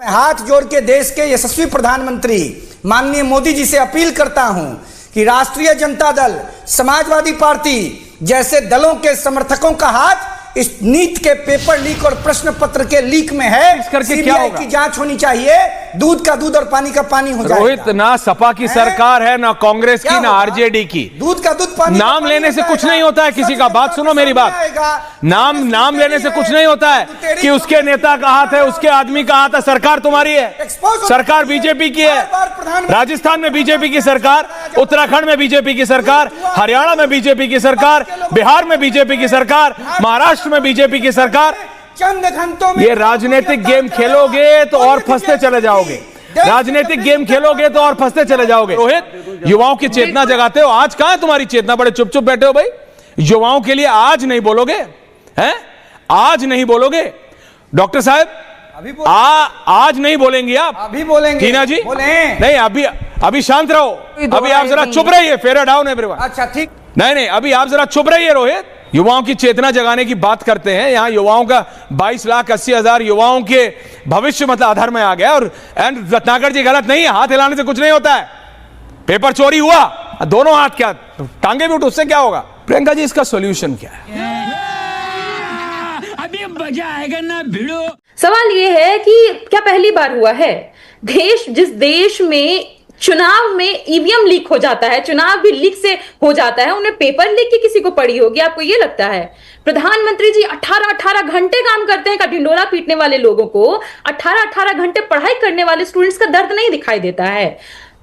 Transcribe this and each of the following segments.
मैं हाथ जोड़ के देश के यशस्वी प्रधानमंत्री माननीय मोदी जी से अपील करता हूं कि राष्ट्रीय जनता दल, समाजवादी पार्टी जैसे दलों के समर्थकों का हाथ इस नीट के पेपर लीक और प्रश्न पत्र के लीक में है। इस करके क्या सीबीआई होगा? की जांच होनी चाहिए। दूध का दूध और पानी का पानी हो जाएगा। रोहित, ना सपा की सरकार है, ना कांग्रेस की, ना आरजेडी की। दूध का दूध पानी नाम लेने से कुछ नहीं होता है किसी का। बात सुनो मेरी बात। नाम लेने से कुछ नहीं होता है कि उसके नेता का हाथ है, उसके आदमी का हाथ है। सरकार तुम्हारी है, सरकार बीजेपी की है। राजस्थान में बीजेपी की सरकार, उत्तराखंड में बीजेपी की सरकार, हरियाणा में बीजेपी की सरकार, बिहार में बीजेपी की सरकार, महाराष्ट्र में बीजेपी की सरकार। चंद घंटों में ये राजनीतिक गेम खेलोगे तो और फंसते चले जाओगे। राजनीतिक गेम खेलोगे तो और फंसते चले जाओगे। रोहित, युवाओं की चेतना जगाते हो, आज कहां है तुम्हारी चेतना? बड़े चुप चुप बैठे हो भाई। युवाओं के लिए आज नहीं बोलोगे हैं? आज नहीं बोलोगे डॉक्टर साहब? आज नहीं बोलेंगे आप? अभी बोलेंगे टीना जी? बोलें। नहीं, अभी शांत रहो। अभी आप जरा चुप रहिए। Fair down everyone. अच्छा ठीक। नहीं, अभी आप जरा चुप रहिए रोहित। युवाओं की चेतना जगाने की बात करते हैं। यहां युवाओं का 22,80,000 युवाओं के भविष्य मतलब आधार में आ गया। और एंड रत्नाकर जी गलत नहीं है, हाथ हिलाने से कुछ नहीं होता है। पेपर चोरी हुआ, दोनों हाथ क्या टांगे भी उठ, उससे क्या होगा? प्रियंका जी, इसका सॉल्यूशन क्या है? अभी मजा आएगा ना भिड़ो। सवाल यह है कि क्या पहली बार हुआ है जिस देश में चुनाव में ईवीएम लीक हो जाता है, चुनाव भी लीक से हो जाता है, उन्हें पेपर लीक की किसी को पड़ी होगी? आपको ये लगता है? प्रधानमंत्री जी 18-18 घंटे काम करते हैं। का ढिंडोरा पीटने वाले लोगों को 18-18 घंटे पढ़ाई करने वाले स्टूडेंट्स का दर्द नहीं दिखाई देता है।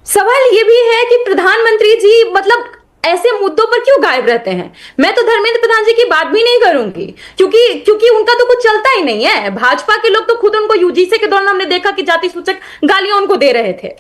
सवाल यह भी है कि प्रधानमंत्री जी मतलब ऐसे मुद्दों पर क्यों गायब रहते हैं? मैं तो धर्मेंद्र प्रधान जी की बात भी नहीं करूंगी, क्योंकि उनका तो कुछ चलता ही नहीं है। भाजपा के लोग तो खुद उनको यूजीसी के दौरान हमने देखा कि जाति सूचक गालियां उनको दे रहे थे।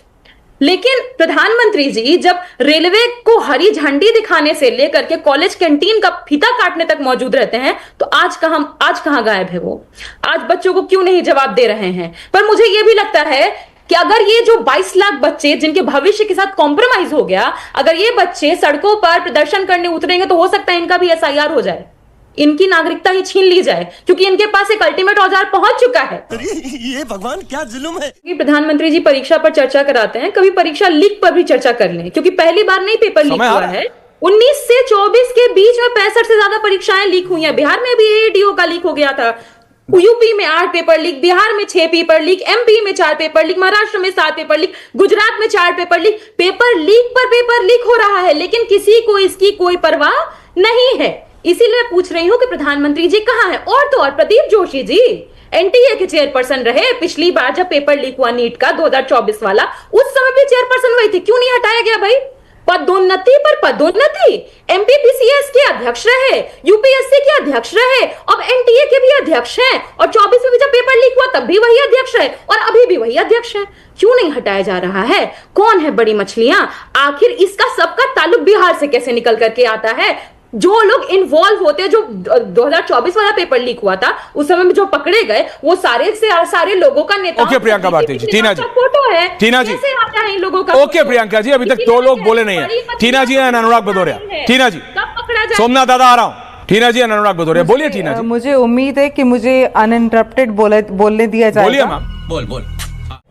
लेकिन प्रधानमंत्री जी जब रेलवे को हरी झंडी दिखाने से लेकर के कॉलेज कैंटीन का फीता काटने तक मौजूद रहते हैं, तो आज कहां गायब है वो? आज बच्चों को क्यों नहीं जवाब दे रहे हैं? पर मुझे यह भी लगता है कि अगर ये जो 22 लाख बच्चे जिनके भविष्य के साथ कॉम्प्रोमाइज हो गया, अगर ये बच्चे सड़कों पर प्रदर्शन करने उतरेंगे तो हो सकता है इनका भी एसआईआर हो जाए, इनकी नागरिकता ही छीन ली जाए, क्योंकि इनके पास एक अल्टीमेट औजार पहुंच चुका है। ये भगवान क्या जुल्म है। प्रधानमंत्री जी परीक्षा पर चर्चा कराते हैं, कभी परीक्षा लीक पर भी चर्चा कर लें, क्योंकि पहली बार नहीं पेपर लीक हुआ है। 19 से 24 के बीच में 65 से ज्यादा परीक्षाएं लीक हुई हैं। बिहार में भी एडीओ का लीक हो गया था, यूपी में 8 पेपर लीक, बिहार में 6 पेपर लीक, एमपी में 4 पेपर लीक, महाराष्ट्र में 7 पेपर लीक, गुजरात में 4 पेपर लीक। पेपर लीक हो रहा है, लेकिन किसी को इसकी कोई परवाह नहीं है। इसीलिए पूछ रही हूं कि प्रधानमंत्री जी कहां हैं? और तो और प्रदीप जोशी जी एनटीए के चेयरपर्सन रहे। पिछली बार जब पेपर लीक हुआ नीट का 2024 वाला, उस समय भी चेयरपर्सन वही थे। क्यों नहीं हटाया गया भाई? पदोन्नति पर पदोन्नति। एमपीपीसीएस के अध्यक्ष रहे, यूपीएससी के अध्यक्ष रहे, अब एनटीए के भी अध्यक्ष हैं, और 24 में भी जब पेपर लीक हुआ तब भी वही अध्यक्ष है, और अभी भी वही अध्यक्ष है। क्यों नहीं हटाया जा रहा है? कौन है बड़ी मछलियां? आखिर इसका सबका ताल्लुक बिहार से कैसे निकल करके आता है? जो लोग इन्वॉल्व होते हैं, जो 2024 वाला पेपर लीक हुआ था उस समय में जो पकड़े गए, वो सारे लोगों का नेता। ओके प्रियंका भारती जी, टीना जी, फोटो है, टीना जी, कैसे आता है इन लोगों का? ओके प्रियंका जी, अभी तक 2 लोग बोले नहीं है। टीना जी एंड अनुराग भदौरिया। टीना जी, कब पकड़ा जाए? सोमनाथ दादा आ रहा हूं। टीना जी एंड अनुराग भदौरिया, बोलिए टीना जी। मुझे उम्मीद है कि मुझे अनइंटरप्टेड बोलने दिया जाएगा। बोलिए मैम। बोल।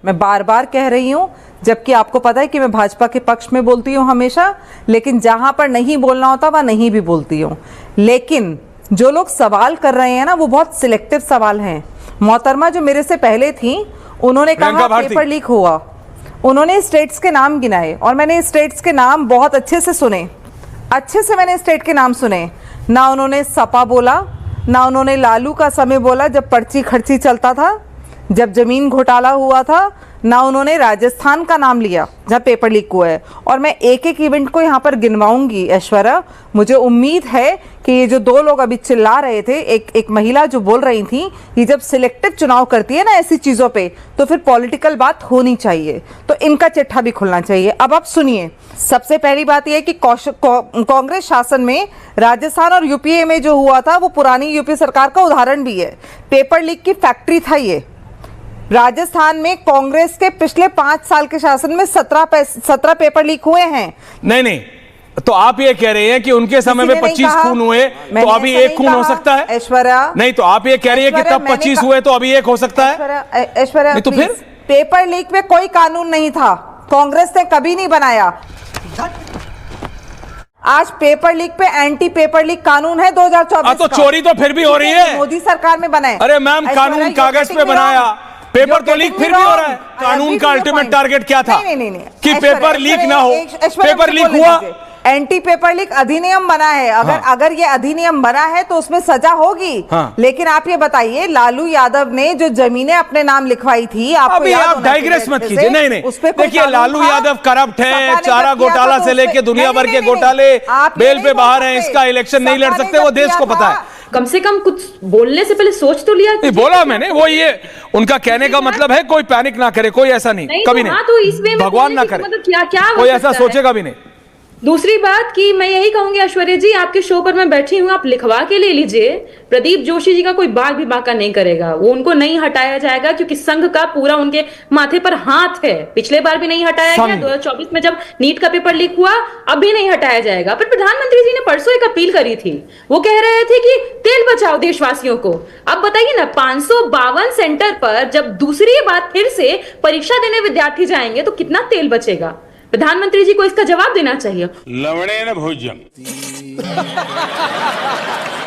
मैं बार बार कह रही हूँ, जबकि आपको पता है कि मैं भाजपा के पक्ष में बोलती हूँ हमेशा, लेकिन जहां पर नहीं बोलना होता वहां नहीं भी बोलती हूँ। लेकिन जो लोग सवाल कर रहे हैं ना, वो बहुत सिलेक्टिव सवाल हैं। मोहतरमा जो मेरे से पहले थी, उन्होंने कहा पेपर लीक हुआ, उन्होंने स्टेट्स के नाम गिनाए, और मैंने स्टेट्स के नाम बहुत अच्छे से सुने, मैंने स्टेट के नाम सुने। ना उन्होंने सपा बोला, ना उन्होंने लालू का समय बोला जब पर्ची खर्ची चलता था, जब जमीन घोटाला हुआ था, ना उन्होंने राजस्थान का नाम लिया जहाँ पेपर लीक हुआ है। और मैं एक एक इवेंट को यहाँ पर गिनवाऊंगी ऐश्वर्या। मुझे उम्मीद है कि ये जो 2 लोग अभी चिल्ला रहे थे, एक महिला जो बोल रही थी कि जब सिलेक्टिव चुनाव करती है ना ऐसी चीज़ों पे, तो फिर पॉलिटिकल बात होनी चाहिए, तो इनका चिट्ठा भी खुलना चाहिए। अब आप सुनिए, सबसे पहली बात यह है कि कांग्रेस शासन में राजस्थान और यूपी में जो हुआ था वो पुरानी यूपी सरकार का उदाहरण भी है। पेपर लीक की फैक्ट्री था ये। राजस्थान में कांग्रेस के पिछले 5 साल के शासन में 17 पेपर लीक हुए हैं। नहीं, तो आप ये कह रहे हैं कि उनके समय में 25 खून हुए, तो अभी 1 खून हो सकता है? ऐश्वर्या, नहीं, तो आप ये कह रही है कि तब 25 हुए तो अभी 1 हो सकता है? ऐश्वर्या नहीं तो फिर पेपर लीक में कोई कानून नहीं था, कांग्रेस ने कभी नहीं बनाया। आज पेपर लीक पे एंटी पेपर लीक कानून है 2024 तो चोरी तो फिर भी हो रही है, मोदी सरकार में बना है। अरे मैम, कानून कागज पे बनाया, पेपर तो लीक फिर भी हो रहा है। कानून का अल्टीमेट टारगेट क्या था? नहीं, कि पेपर लीक ना हो। पेपर लीक हुआ, एंटी पेपर लीक अधिनियम बना है। अगर ये अधिनियम बना है तो उसमें सजा होगी। लेकिन आप ये बताइए, लालू यादव ने जो जमीनें अपने नाम लिखवाई थी, अभी आप डाइग्रेस मत कीजिए। नहीं, देखिए, लालू यादव करप्ट है, चारा घोटाला से लेके दुनिया भर के घोटाले, बेल पे बाहर हैं, इसका इलेक्शन नहीं लड़ सकते, वो देश को पता है। कम से कम कुछ बोलने से पहले सोच तो लिया। बोला मैंने, वो ये उनका कहने का मतलब है कोई पैनिक ना करे, कोई ऐसा नहीं, कभी नहीं, तो इसमें भगवान ना करे, क्या कोई ऐसा सोचेगा भी नहीं। दूसरी बात कि मैं यही कहूंगी ऐश्वर्या जी, आपके शो पर मैं बैठी हूं, आप लिखवा के ले लीजिए, प्रदीप जोशी जी का कोई बाल भी बांका नहीं करेगा, वो उनको नहीं हटाया जाएगा, क्योंकि संघ का पूरा उनके माथे पर हाथ है। पिछले बार भी नहीं हटाया गया, 2024 में जब नीट का पेपर लीक हुआ, अब भी नहीं हटाया जाएगा। पर प्रधानमंत्री जी ने परसों एक अपील करी थी, वो कह रहे थे कि तेल बचाओ देशवासियों को। अब बताइए ना, 552 सेंटर पर जब दूसरी बार फिर से परीक्षा देने विद्यार्थी जाएंगे तो कितना तेल बचेगा? प्रधानमंत्री जी को इसका जवाब देना चाहिए। लवणेन भोज्यम।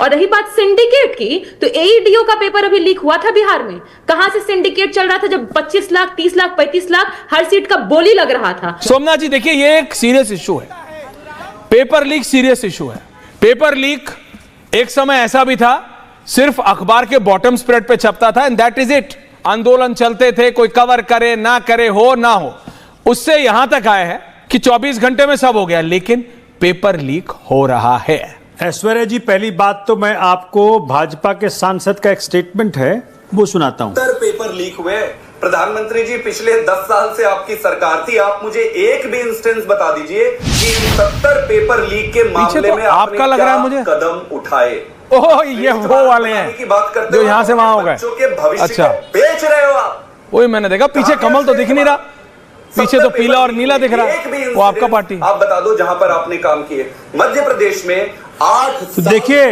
और रही बात सिंडिकेट की, तो एईडीओ का पेपर अभी लीक हुआ था बिहार में। कहां से सिंडिकेट चल रहा था जब 25 लाख, 30 लाख, 35 लाख हर सीट का बोली लग रहा था। सोमनाथ जी, देखिए, ये एक सीरियस इशू है, पेपर लीक सीरियस इशू है। पेपर लीक एक समय ऐसा भी था, सिर्फ अखबार के बॉटम स्प्रेड पे छपता था, एंड दैट इज इट। आंदोलन चलते थे, कोई कवर करे ना करे, हो ना हो। उससे यहां तक आए हैं कि 24 घंटे में सब हो गया, लेकिन पेपर लीक हो रहा है। ऐश्वर्या जी, पहली बात तो मैं आपको भाजपा के सांसद का एक स्टेटमेंट है वो सुनाता हूं। 70 पेपर लीक हुए। प्रधानमंत्री जी, पिछले 10 साल से आपकी सरकार थी, आप मुझे एक भी इंस्टेंस बता दीजिए कि 70 पेपर लीक के मामले तो में आपका लग रहा है मुझे कदम उठाए। ओह, ये वो वाले हैं की बात करते जो यहां से वहां हो गए। बच्चों के भविष्य अच्छा, को बेच रहे हो आप। वही मैंने देखा, पीछे कमल तो दिख नहीं रहा, पीछे तो पीला और नीला दिख रहा है, वो आपका पार्टी। आप बता दो जहां पर आपने काम किए। मध्य प्रदेश में 8 तो देखिए,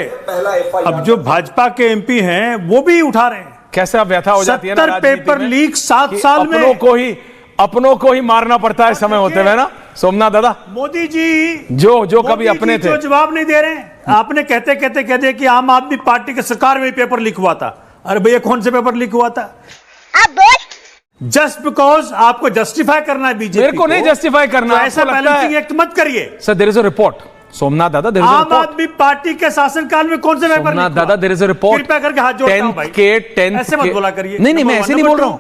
अब जो भाजपा के एमपी हैं वो भी उठा रहे हैं। कैसे आप व्यथा हो जाती है ना 70 पेपर लीक 7 साल में। अपनों को ही मारना पड़ता है समय होते हुए ना, सोमनाथ दादा। मोदी जी जो कभी अपने थे, जो जवाब नहीं दे रहे हैं। आपने कहते कहते कह दिया कि आम आदमी पार्टी की सरकार में पेपर लीक हुआ था। अरे भैया, कौन से पेपर लीक हुआ था? जस्ट बिकॉज आपको जस्टिफाई करना है बीजेपी, मेरे को नहीं जस्टिफाई करना, तो ऐसा बैलेंसिंग एक्ट मत करिए। Sir, there is a report, Somnath दादा, देयर इज अ रिपोर्ट। आम आदमी पार्टी के शासनकाल में कौन से पेपर लीक हुआ? सोमनाथ दादा, देयर इज अ रिपोर्ट। कृपया करके हाथ जोड़ता हूं भाई, 10th ऐसे मत बोला करिए। नहीं, मैं ऐसे नहीं बोल रहा हूं।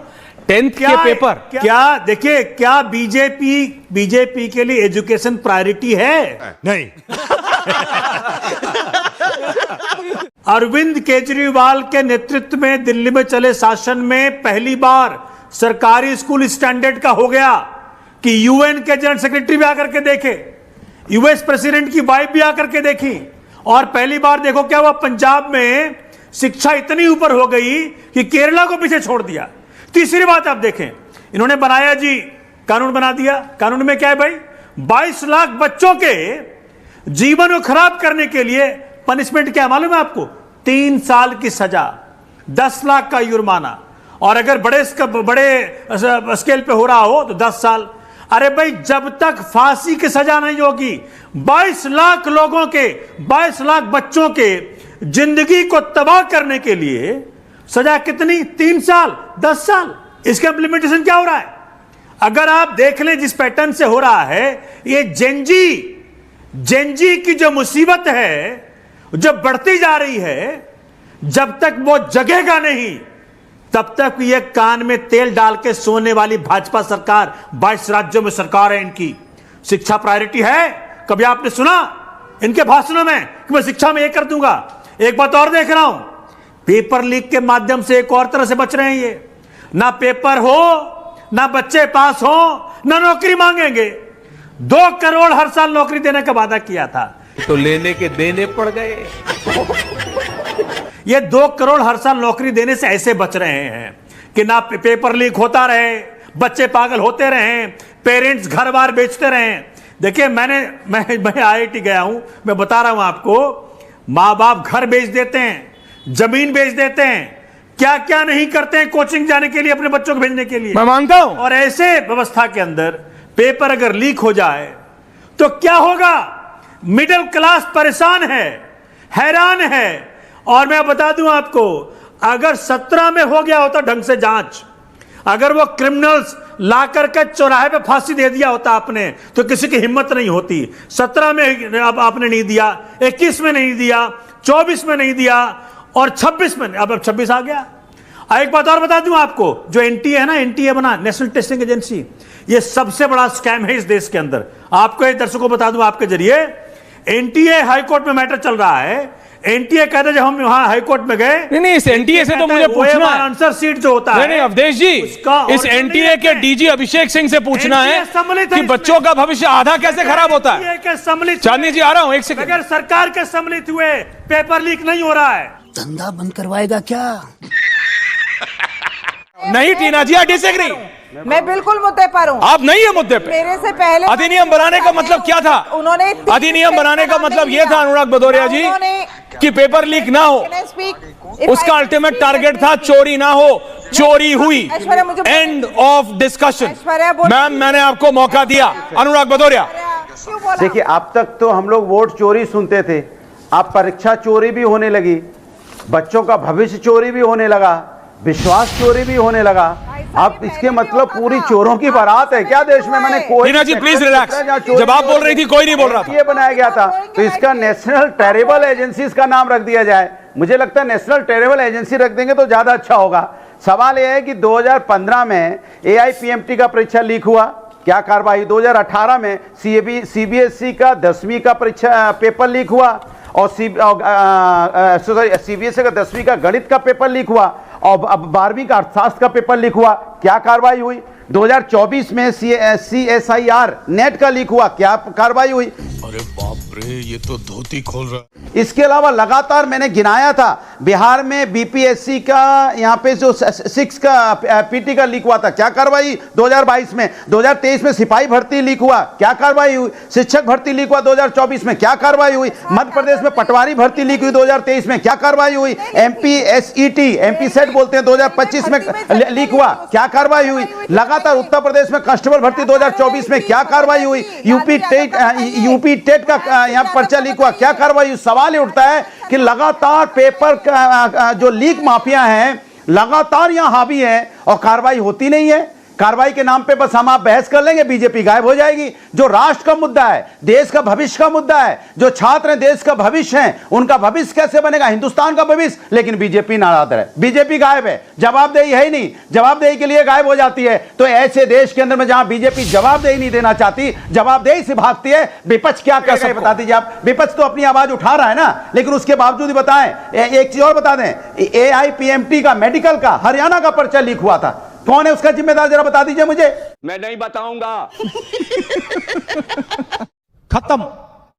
10th के पेपर क्या देखिए, क्या बीजेपी के लिए एजुकेशन प्रायोरिटी है? नहीं। अरविंद केजरीवाल के नेतृत्व में दिल्ली में चले शासन में पहली बार सरकारी स्कूल स्टैंडर्ड का हो गया कि यूएन के जनरल सेक्रेटरी भी आकर के देखे, यूएस प्रेसिडेंट की वाइफ भी आकर के देखी, और पहली बार देखो क्या हुआ, पंजाब में शिक्षा इतनी ऊपर हो गई कि केरला को पीछे छोड़ दिया। तीसरी बात आप देखें, इन्होंने बनाया जी, कानून बना दिया। कानून में क्या है भाई? 22 लाख बच्चों के जीवन को खराब करने के लिए पनिशमेंट क्या मालूम है आपको? 3 साल की सजा, 10 लाख का जुर्माना, और अगर बड़े स्केल पे हो रहा हो तो 10 साल। अरे भाई, जब तक फांसी की सजा नहीं होगी, 22 लाख लोगों के, 22 लाख बच्चों के जिंदगी को तबाह करने के लिए सजा कितनी? 3 साल, 10 साल। इसका इंप्लीमेंटेशन क्या हो रहा है? अगर आप देख लें जिस पैटर्न से हो रहा है, ये जेनजी की जो मुसीबत है, जो बढ़ती जा रही है, जब तक वो जगेगा नहीं, तब तक ये कान में तेल डाल के सोने वाली भाजपा सरकार, 22 राज्यों में सरकार है इनकी। शिक्षा प्रायोरिटी है? कभी आपने सुना इनके भाषणों में कि मैं शिक्षा में ये कर दूंगा? एक बात और देख रहा हूं, पेपर लीक के माध्यम से एक और तरह से बच रहे हैं ये। ना पेपर हो, ना बच्चे पास हो, ना नौकरी मांगेंगे। 2 करोड़ हर साल नौकरी देने का वादा किया था, तो लेने के देने पड़ गए। ये 2 करोड़ हर साल नौकरी देने से ऐसे बच रहे हैं कि ना पेपर लीक होता रहे, बच्चे पागल होते रहे, पेरेंट्स घर बार बेचते रहे। देखिए, मैं IIT गया हूं, मैं बता रहा हूं आपको, मां बाप घर बेच देते हैं, जमीन बेच देते हैं, क्या क्या नहीं करते हैं कोचिंग जाने के लिए, अपने बच्चों को भेजने के लिए। मैं मानता हूं। और ऐसे व्यवस्था के अंदर पेपर अगर लीक हो जाए तो क्या होगा? मिडिल क्लास परेशान है, हैरान है। और मैं बता दूं आपको, अगर 17 में हो गया होता ढंग से जांच, अगर वो क्रिमिनल्स ला करके चौराहे पे फांसी दे दिया होता आपने, तो किसी की हिम्मत नहीं होती। 17 में अब आपने नहीं दिया, 21 में नहीं दिया, 24 में नहीं दिया, और 26 में, अब 26 आ गया। एक बात और बता दूं आपको, जो एनटीए है ना, एनटीए बना, नेशनल टेस्टिंग एजेंसी, ये सबसे बड़ा स्कैम है इस देश के अंदर। आपको एक दर्शकों को बता दूं आपके जरिए, एनटीए हाईकोर्ट में मैटर चल रहा है। एनटीए कहते जब हम वहां हाईकोर्ट में गए, नहीं, इस एनटीए से तो मुझे पूछना है, आंसर सीट जो होता है, नहीं अवधेश जी, इस एनटीए के डीजी अभिषेक सिंह से पूछना है कि बच्चों का भविष्य आधा कैसे खराब होता है। चांदनी जी आ रहा हूं, एक सेकंड। अगर सरकार के सम्मिलित हुए पेपर लीक नहीं हो रहा है, धंधा बंद करवाएगा क्या? नहीं टीना जी, आई डिसएग्री। मैं बिल्कुल मुद्दे पर हूँ। आप नहीं है मुद्दे पे। मेरे से पहले अधिनियम बनाने का मतलब क्या था? उन्होंने अधिनियम बनाने का मतलब यह था अनुराग भदौरिया जी कि पेपर लीक ना हो। उसका अल्टीमेट टारगेट था चोरी ना हो, चोरी हुई। End of discussion. मैम, मैंने आपको मौका दिया। अनुराग भदौरिया, देखिए, अब तक तो हम लोग वोट चोरी सुनते थे, अब परीक्षा चोरी भी होने लगी, बच्चों का भविष्य चोरी भी होने लगा, विश्वास चोरी भी होने लगा। अब इसके मतलब पूरी चोरों की बारात है क्या देश में? मैंने कोई जी प्लीज रिलैक्स। जब आप बोल रही थी कोई नहीं बोल रहा था। ये बनाया गया था, तो इसका नेशनल टेरेबल एजेंसीज का नाम रख दिया जाए। मुझे लगता है नेशनल टेरेबल एजेंसी रख देंगे तो ज्यादा अच्छा होगा। सवाल यह है कि 2015 में एआईपीएमटी का परीक्षा लीक हुआ, क्या कार्रवाई? 2018 में सीबीएसई का 10वीं का परीक्षा पेपर लीक हुआ, और सीबीएसई का 10वीं का गणित का पेपर लीक हुआ, और अब 12वीं का अर्थशास्त्र का पेपर लीक हुआ। क्या कार्रवाई हुई? 2024 में CSIR नेट का लीक हुआ, क्या कार्रवाई हुई? अरे बाप रे, ये तो धोती खोल रहा है। इसके अलावा लगातार मैंने गिनाया था, बिहार में बीपीएससी का यहाँ पे जो 6 का पीटी का लीक हुआ था, क्या कार्रवाई 2022 में? 2023 में सिपाही भर्ती लीक हुआ, क्या कार्रवाई हुई? शिक्षक भर्ती लीक हुआ 2024 में, क्या कार्रवाई हुई? मध्य प्रदेश में पटवारी भर्ती लीक हुई 2023 में, क्या कार्रवाई हुई? एमपी सेट बोलते हैं 2025 में लीक हुआ, क्या कार्रवाई हुई? लगातार उत्तर प्रदेश में कांस्टेबल भर्ती 2024 में क्या कार्रवाई हुई? यूपी टेट का यहाँ पर्चा लीक हुआ, क्या कार्रवाई हुई? सवाल ये उठता है कि लगातार पेपर का जो लीक माफिया हैं लगातार यहां हावी हैं और कार्रवाई होती नहीं है। कार्रवाई के नाम पे बस हम आप बहस कर लेंगे, बीजेपी गायब हो जाएगी। जो राष्ट्र का मुद्दा है, देश का भविष्य का मुद्दा है, जो छात्र देश का भविष्य हैं, उनका भविष्य कैसे बनेगा, हिंदुस्तान का भविष्य, लेकिन बीजेपी नाराज है, बीजेपी गायब है, जवाबदेही है ही नहीं, जवाबदेही के लिए गायब हो जाती है। तो ऐसे देश के अंदर में जहां बीजेपी जवाबदेही नहीं देना चाहती, जवाबदेही से भागती है, विपक्ष क्या करेगा बता दीजिए आप। विपक्ष तो अपनी आवाज उठा रहा है ना, लेकिन उसके बावजूद बताएं, एक चीज और बता दें, एआईपीएमटी का मेडिकल का हरियाणा का पर्चा लीक हुआ था, कौन है उसका जिम्मेदार, जरा बता दीजिए मुझे। मैं नहीं बताऊंगा। खत्म।